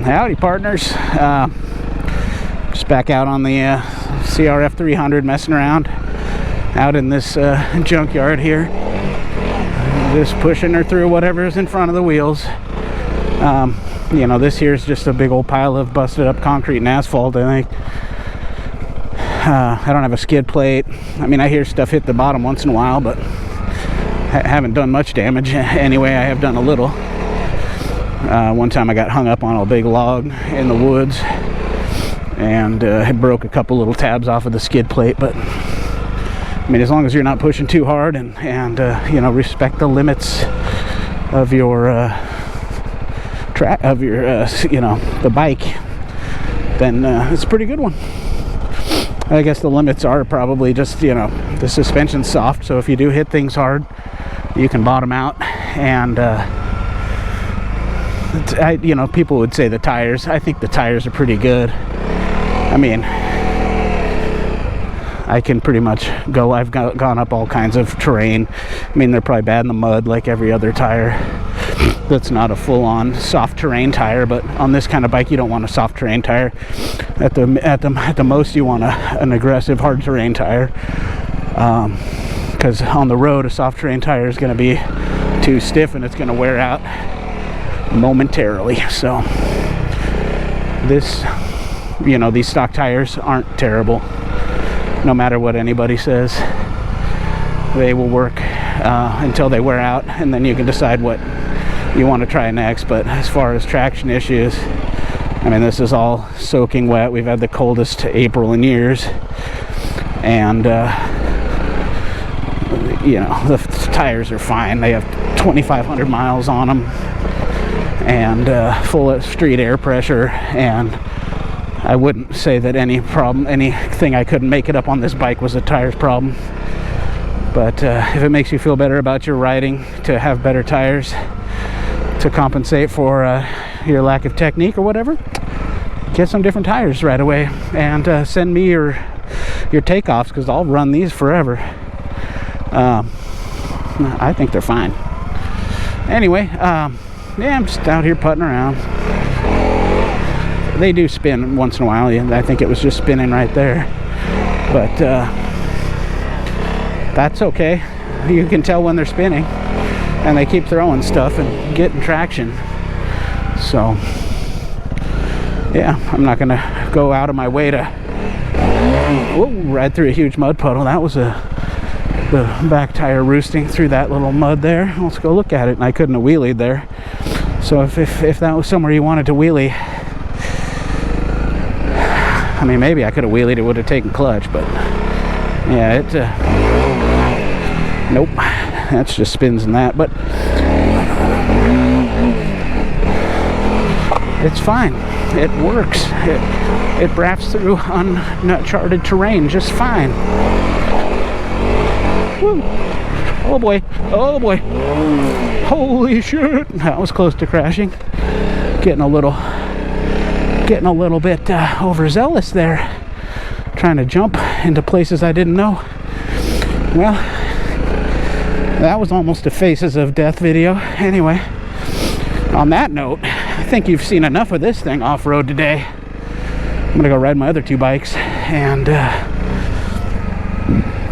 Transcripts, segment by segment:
Howdy, partners. Just back out on the CRF300 messing around out in this junkyard here, just pushing her through whatever's in front of the wheels. You know, this here's just a big old pile of busted up concrete and asphalt, I think. I don't have a skid plate. I mean, I hear stuff hit the bottom once in a while, but I haven't done much damage. Anyway, I have done a little. One time I got hung up on a big log in the woods and it broke a couple little tabs off of the skid plate. But I mean, as long as you're not pushing too hard and you know, respect the limits of your you know, the bike, then it's a pretty good one. I guess the limits are probably just, you know, the suspension's soft, so if you do hit things hard, you can bottom out. And you know, people would say the tires. I think the tires are pretty good. I mean, I can pretty much go. I've gone up all kinds of terrain. I mean, they're probably bad in the mud like every other tire. That's not a full-on soft terrain tire, but on this kind of bike, you don't want a soft terrain tire. At the most, you want an aggressive hard terrain tire, because on the road, a soft terrain tire is going to be too stiff and it's going to wear out momentarily. So this, you know, these stock tires aren't terrible. No matter what anybody says, they will work until they wear out, and then you can decide what you want to try next. But as far as traction issues, I mean, this is all soaking wet. We've had the coldest April in years, and you know, the tires are fine. They have 2,500 miles on them and full of street air pressure, and I wouldn't say that anything I couldn't make it up on this bike was a tires problem. But if it makes you feel better about your riding to have better tires to compensate for your lack of technique or whatever, get some different tires right away, and send me your takeoffs, because I'll run these forever. I think they're fine. Anyway, yeah, I'm just out here putting around. They do spin once in a while, and I think it was just spinning right there, but that's okay. You can tell when they're spinning, and they keep throwing stuff and getting traction. So yeah, I'm not gonna go out of my way to ride through a huge mud puddle. That was the back tire roosting through that little mud there. Let's go look at it. And I couldn't have wheelied there, so if that was somewhere you wanted to wheelie, I mean, maybe I could have wheelied. It would have taken clutch, but yeah, it nope, that's just spins and that. But it's fine. It works. It rafts through uncharted terrain just fine. Woo. Oh boy, oh boy, holy shit, that was close to crashing. Getting a little bit overzealous there, trying to jump into places I didn't know. Well, that was almost a Faces of Death video. Anyway, on that note, I think you've seen enough of this thing off-road today. I'm gonna go ride my other two bikes and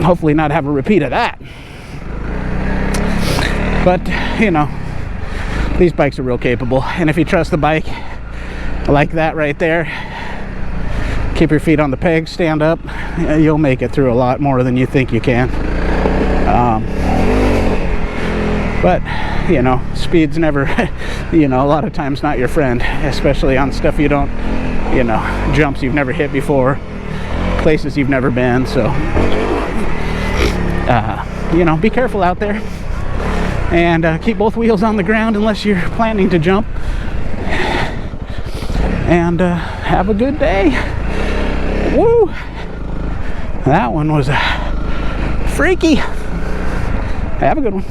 hopefully not have a repeat of that. But you know, these bikes are real capable, and if you trust the bike like that right there, keep your feet on the pegs, stand up, you'll make it through a lot more than you think you can. But you know, speed's never you know, a lot of times not your friend, especially on stuff you don't, you know, jumps you've never hit before, places you've never been. So you know, be careful out there, and keep both wheels on the ground unless you're planning to jump, and have a good day. Woo! That one was freaky. Have a good one.